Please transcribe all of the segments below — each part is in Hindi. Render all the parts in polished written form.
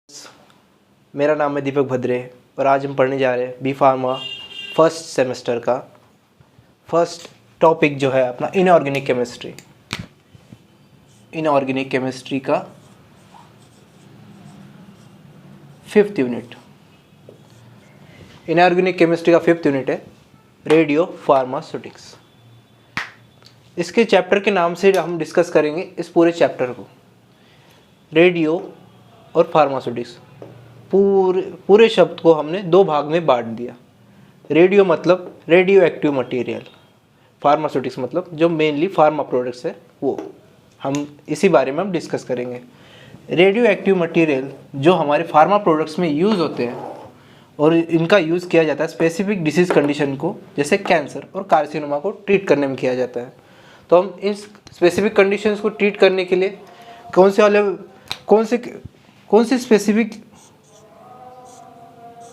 मेरा नाम है दीपक भद्रे और आज हम पढ़ने जा रहे हैं बी फार्मा फर्स्ट सेमेस्टर का फर्स्ट टॉपिक जो है अपना इनऑर्गेनिक केमिस्ट्री। इनऑर्गेनिक केमिस्ट्री का 5th यूनिट। इनऑर्गेनिक केमिस्ट्री का 5th यूनिट है रेडियो फार्मास्यूटिक्स। इसके चैप्टर के नाम से हम डिस्कस करेंगे इस पूरे चैप्टर को। रेडियो और फार्मास्यूटिक्स पूरे शब्द को हमने दो भाग में बांट दिया। रेडियो मतलब रेडियो एक्टिव मटेरियल, फार्मास्यूटिक्स मतलब जो मेनली फार्मा प्रोडक्ट्स है वो हम इसी बारे में हम डिस्कस करेंगे। रेडियो एक्टिव मटेरियल जो हमारे फार्मा प्रोडक्ट्स में यूज़ होते हैं और इनका यूज़ किया जाता है स्पेसिफिक डिसीज़ कंडीशन को जैसे कैंसर और कार्सिनोमा को ट्रीट करने में किया जाता है। तो हम इन स्पेसिफिक कंडीशंस को ट्रीट करने के लिए कौन से स्पेसिफिक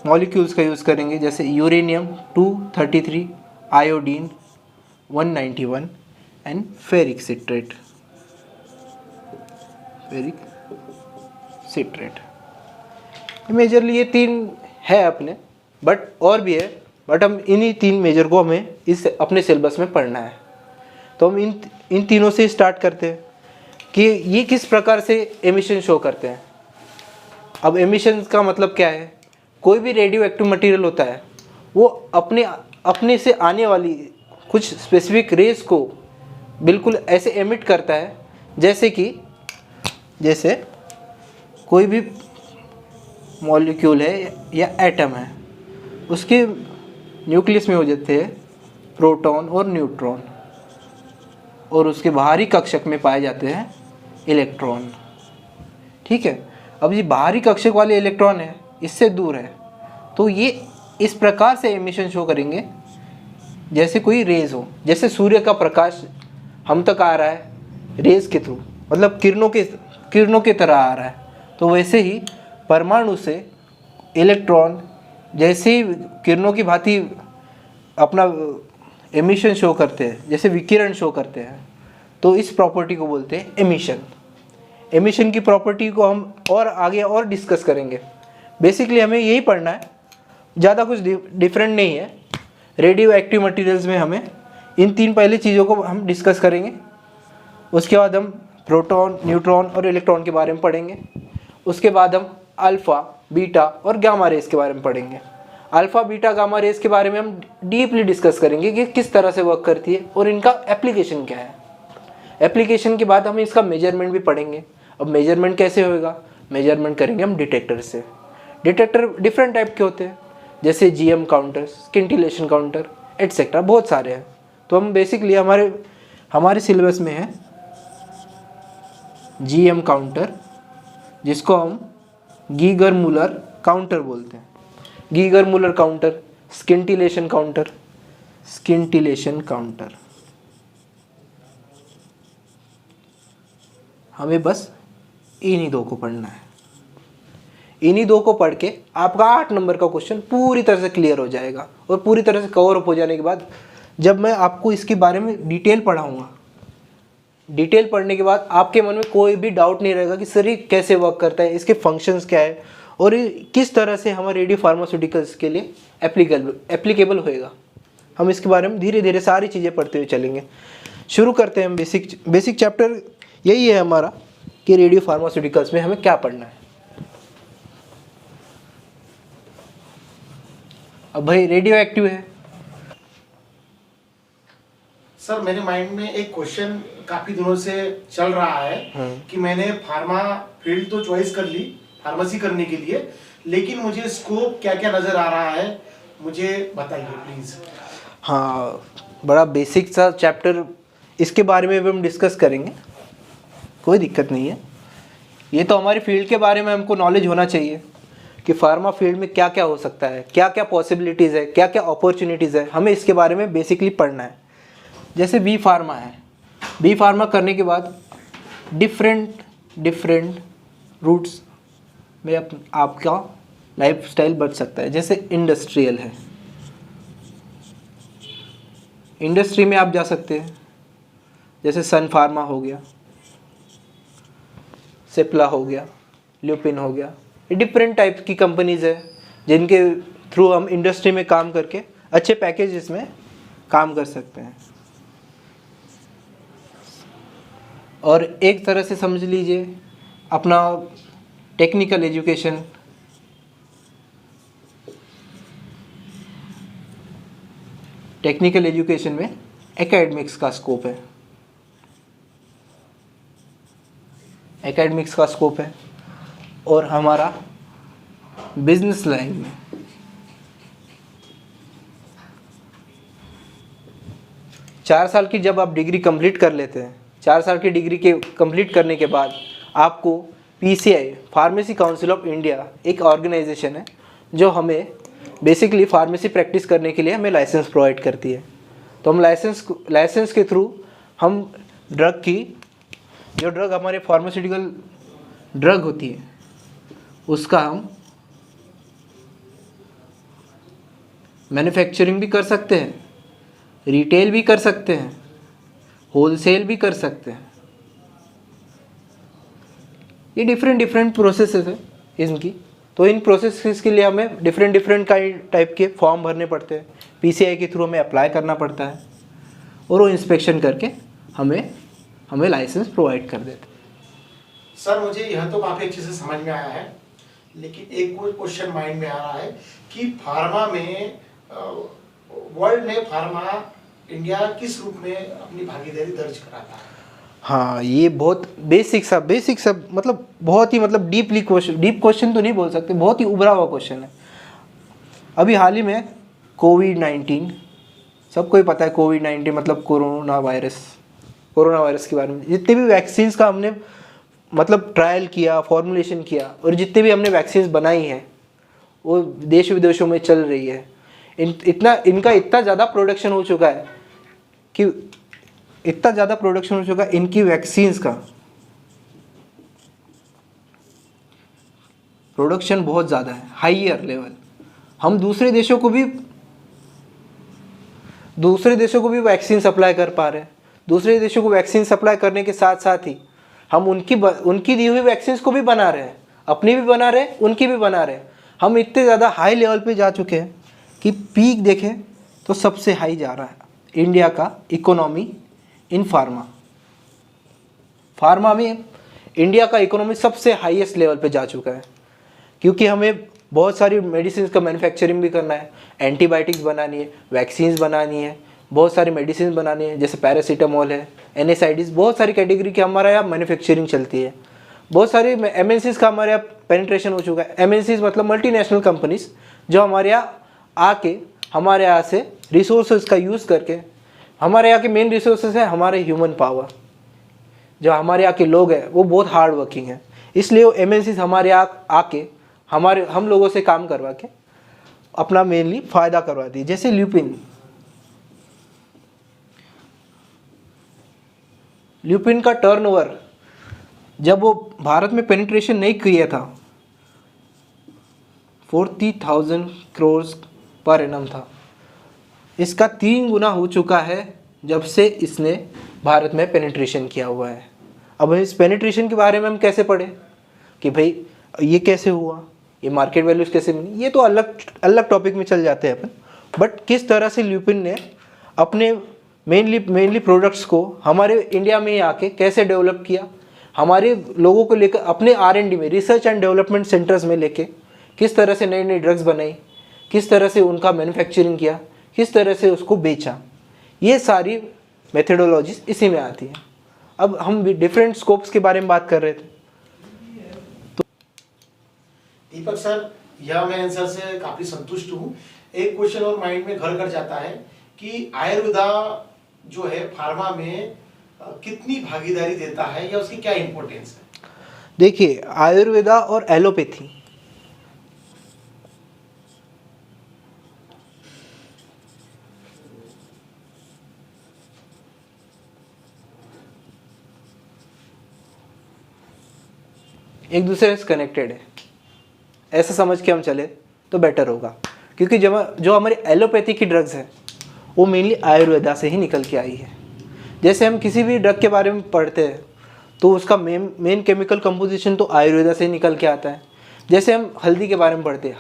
मॉलिक्यूल्स का यूज़ करेंगे, जैसे uranium 233, iodine 191 and ferric citrate. Majorly ये 3 है अपने, बट और भी है, बट हम इन्हीं 3 मेजर को हमें इस अपने सिलेबस में पढ़ना है। तो हम इन तीनों से स्टार्ट करते हैं कि ये किस प्रकार से एमिशन शो करते हैं। अब एमिशन का मतलब क्या है? कोई भी रेडियो एक्टिव मटेरियल होता है वो अपने से आने वाली कुछ स्पेसिफिक रेस को बिल्कुल ऐसे एमिट करता है जैसे कोई भी मॉलिक्यूल है या एटम है, उसके न्यूक्लियस में हो जाते हैं प्रोटॉन और न्यूट्रॉन और उसके बाहरी कक्षक में पाए जाते हैं इलेक्ट्रॉन। ठीक है, अब ये बाहरी कक्षक वाले इलेक्ट्रॉन है इससे दूर है, तो ये इस प्रकार से एमिशन शो करेंगे जैसे कोई रेज हो। जैसे सूर्य का प्रकाश हम तक आ रहा है रेज के थ्रू, मतलब किरणों के तरह आ रहा है, तो वैसे ही परमाणु से इलेक्ट्रॉन जैसे ही किरणों की भांति अपना एमिशन शो करते हैं, जैसे विकिरण शो करते हैं, तो इस प्रॉपर्टी को बोलते हैं एमिशन। एमिशन की प्रॉपर्टी को हम और आगे और डिस्कस करेंगे। बेसिकली हमें यही पढ़ना है, ज़्यादा कुछ डिफरेंट नहीं है। रेडियो एक्टिव मटेरियल्स में हमें इन 3 पहले चीज़ों को हम डिस्कस करेंगे। उसके बाद हम प्रोटॉन, न्यूट्रॉन और इलेक्ट्रॉन के बारे में पढ़ेंगे। उसके बाद हम अल्फ़ा, बीटा और गामा रेस के बारे में पढ़ेंगे। अल्फ़ा, बीटा, गामा रेस के बारे में हम डीपली डिस्कस करेंगे कि किस तरह से वर्क करती है और इनका एप्लीकेशन क्या है। एप्लीकेशन के बाद हम इसका मेजरमेंट भी पढ़ेंगे। अब मेजरमेंट कैसे होगा? मेजरमेंट करेंगे हम डिटेक्टर से। डिटेक्टर डिफरेंट टाइप के होते हैं, जैसे GM counter, scintillation counter etcetera, बहुत सारे हैं। तो हम बेसिकली हमारे सिलेबस में है जीएम काउंटर, जिसको हम गीगर मूलर काउंटर बोलते हैं। Geiger Muller counter, scintillation counter. हमें बस इन्हीं 2 को पढ़ना है। इन्हीं 2 को पढ़ के आपका 8 नंबर का क्वेश्चन पूरी तरह से क्लियर हो जाएगा। और पूरी तरह से कवर अप हो जाने के बाद जब मैं आपको इसके बारे में डिटेल पढ़ाऊँगा, डिटेल पढ़ने के बाद आपके मन में कोई भी डाउट नहीं रहेगा कि सर ये कैसे वर्क करता है, इसके फंक्शंस क्या है और ये किस तरह से हमारे रेडियो फार्मास्यूटिकल्स के लिए एप्लीकेबल होएगा। हम इसके बारे में धीरे धीरे सारी चीज़ें पढ़ते हुए चलेंगे। शुरू करते हैं हम बेसिक चैप्टर। यही है हमारा कि रेडियो फार्मास्यूटिकल्स में हमें क्या पढ़ना है। अब भाई रेडियो एक्टिव है। सर मेरे माइंड में एक क्वेश्चन काफी दिनों से चल रहा है कि मैंने फार्मा फील्ड तो चॉइस कर ली फार्मेसी करने के लिए, लेकिन मुझे स्कोप क्या क्या नजर आ रहा है, मुझे बताइए प्लीज। हाँ, बड़ा बेसिक सा चैप्टर, इसके बारे में भी हम डिस्कस करेंगे, कोई दिक्कत नहीं है। ये तो हमारी फील्ड के बारे में हमको नॉलेज होना चाहिए कि फार्मा फील्ड में क्या क्या हो सकता है, क्या क्या पॉसिबिलिटीज़ है, क्या क्या अपॉर्चुनिटीज़ है, हमें इसके बारे में बेसिकली पढ़ना है। जैसे बी फार्मा है, बी फार्मा करने के बाद डिफरेंट रूट्स में आपका लाइफ स्टाइल बढ़ सकता है। जैसे इंडस्ट्रियल है, इंडस्ट्री में आप जा सकते हैं, जैसे सन फार्मा हो गया, सिप्ला हो गया, ल्यूपिन हो गया, ये डिफरेंट टाइप की कंपनीज़ है जिनके थ्रू हम इंडस्ट्री में काम करके अच्छे पैकेजेस में काम कर सकते हैं। और एक तरह से समझ लीजिए अपना टेक्निकल एजुकेशन, टेक्निकल एजुकेशन में एकेडमिक्स का स्कोप है, एकेडमिक्स का स्कोप है। और हमारा बिजनेस लाइन में चार साल की जब आप डिग्री कंप्लीट कर लेते हैं, 4 साल की डिग्री के कंप्लीट करने के बाद आपको PCI pharmacy council of India एक ऑर्गेनाइजेशन है जो हमें बेसिकली फार्मेसी प्रैक्टिस करने के लिए हमें लाइसेंस प्रोवाइड करती है। तो हम लाइसेंस के थ्रू हम ड्रग की, जो ड्रग हमारे फार्मास्यूटिकल ड्रग होती है उसका हम मैन्युफैक्चरिंग भी कर सकते हैं, रिटेल भी कर सकते हैं, होलसेल भी कर सकते हैं। ये डिफरेंट प्रोसेसेस है इनकी। तो इन प्रोसेसेस के लिए हमें डिफरेंट टाइप के फॉर्म भरने पड़ते हैं, PCI के थ्रू हमें अप्लाई करना पड़ता है और वो इंस्पेक्शन करके हमें लाइसेंस प्रोवाइड कर देते हैं। सर मुझे यह तो काफ़ी अच्छे से समझ में आया है, लेकिन एक कोई क्वेश्चन माइंड में आ रहा है कि फार्मा में वर्ल्ड में फार्मा इंडिया किस रूप में अपनी भागीदारी दर्ज कराता है? हाँ, ये बहुत बेसिक सा मतलब बहुत ही मतलब डीप क्वेश्चन तो नहीं बोल सकते, बहुत ही उभरा हुआ क्वेश्चन है। अभी हाल ही में कोविड-19, सबको ही पता है कोविड-19 मतलब कोरोना वायरस के बारे में। जितने भी वैक्सीन्स का हमने मतलब ट्रायल किया, फॉर्मुलेशन किया और जितने भी हमने वैक्सीन्स बनाई हैं वो देश विदेशों में चल रही है। इनका इतना ज़्यादा प्रोडक्शन हो चुका है कि इनकी वैक्सीन्स का प्रोडक्शन बहुत ज़्यादा है, हाईयर लेवल। हम दूसरे देशों को भी वैक्सीन सप्लाई कर पा रहे हैं। दूसरे देशों को वैक्सीन सप्लाई करने के साथ साथ ही हम उनकी दी हुई वैक्सीन्स को भी बना रहे हैं, अपनी भी बना रहे हैं, उनकी भी बना रहे हैं। हम इतने ज़्यादा हाई लेवल पे जा चुके हैं कि पीक देखें तो सबसे हाई जा रहा है इंडिया का इकोनॉमी इन फार्मा में इंडिया का इकोनॉमी सबसे हाईएस्ट लेवल पे जा चुका है, क्योंकि हमें बहुत सारी मेडिसिन का मैन्युफैक्चरिंग भी करना है, एंटीबायोटिक्स बनानी है, वैक्सीन्स बनानी है, बहुत सारी मेडिसिन बनानी है, जैसे पैरासीटामोल है, NSAIDs, बहुत सारी कैटेगरी की हमारे यहाँ मैन्युफैक्चरिंग चलती है। बहुत सारी MNCs का हमारे यहाँ पेनिट्रेशन हो चुका है। MNCs मतलब मल्टीनेशनल कंपनीज जो हमारे यहाँ आके हमारे यहाँ से रिसोर्सेज का यूज़ करके, हमारे यहाँ के मेन रिसोर्सेज है हमारे ह्यूमन पावर। जो हमारे यहाँ के लोग हैं वो बहुत हार्ड वर्किंग है, इसलिए वो MNCs हमारे यहाँ आके हम लोगों से काम करवा के अपना मेनली फ़ायदा करवाती है। जैसे ल्यूपिन का टर्नओवर जब वो भारत में पेनिट्रेशन नहीं किया था 40,000 करोड़ पर एनम था। इसका 3 गुना हो चुका है जब से इसने भारत में पेनिट्रेशन किया हुआ है। अब इस पेनिट्रेशन के बारे में हम कैसे पढ़ें कि भाई ये कैसे हुआ, ये मार्केट वैल्यूज कैसे मिली, ये तो अलग टॉपिक में चल जाते हैं अपन। बट किस तरह से ल्यूपिन ने अपने मेनली प्रोडक्ट्स को हमारे इंडिया में ही आके कैसे डेवलप किया, हमारे लोगों को लेकर अपने R&D में, रिसर्च एंड डेवलपमेंट सेंटर्स में लेके किस तरह से नई ड्रग्स बनाई, किस तरह से उनका मैन्युफैक्चरिंग किया, किस तरह से उसको बेचा, ये सारी मेथडोलॉजीज इसी में आती हैं। अब हम डिफरेंट स्कोप्स के बारे में बात कर रहे थे। दीपक सर, यह मैं आंसर से काफी संतुष्ट हूँ। एक क्वेश्चन और माइंड में घर कर जाता है कि आयुर्वेदा जो है फार्मा में कितनी भागीदारी देता है या उसकी क्या इंपॉर्टेंस है? देखिए, आयुर्वेदा और एलोपैथी एक दूसरे से कनेक्टेड है, ऐसा समझ के हम चले तो बेटर होगा। क्योंकि जो हमारी एलोपैथी की ड्रग्स है वो मेनली आयुर्वेदा से ही निकल के आई है। जैसे हम किसी भी ड्रग के बारे में पढ़ते हैं तो उसका मेन केमिकल कंपोजिशन तो आयुर्वेदा से ही निकल के आता है। जैसे हम हल्दी के बारे में पढ़ते हैं,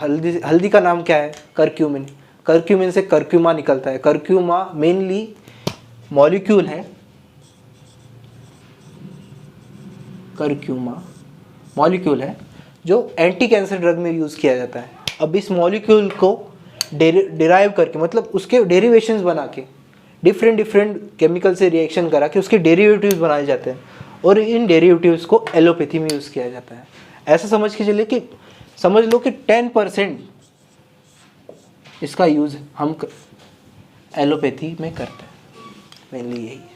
हल्दी का नाम क्या है? करक्यूमिन। करक्यूमिन से करक्यूमा निकलता है। करक्यूमा मेनली मॉलिक्यूल है, करक्यूमा मॉलिक्यूल है जो एंटी कैंसर ड्रग में यूज़ किया जाता है। अब इस मॉलिक्यूल को डिराइव करके, मतलब उसके डेरिवेशंस बना के, डिफरेंट केमिकल से रिएक्शन करा के उसके डेरिवेटिव्स बनाए जाते हैं और इन डेरिवेटिव्स को एलोपैथी में यूज़ किया जाता है। ऐसा समझ के चले कि समझ लो कि 10% इसका यूज़ हम एलोपैथी में करते हैं, मेनली यही है।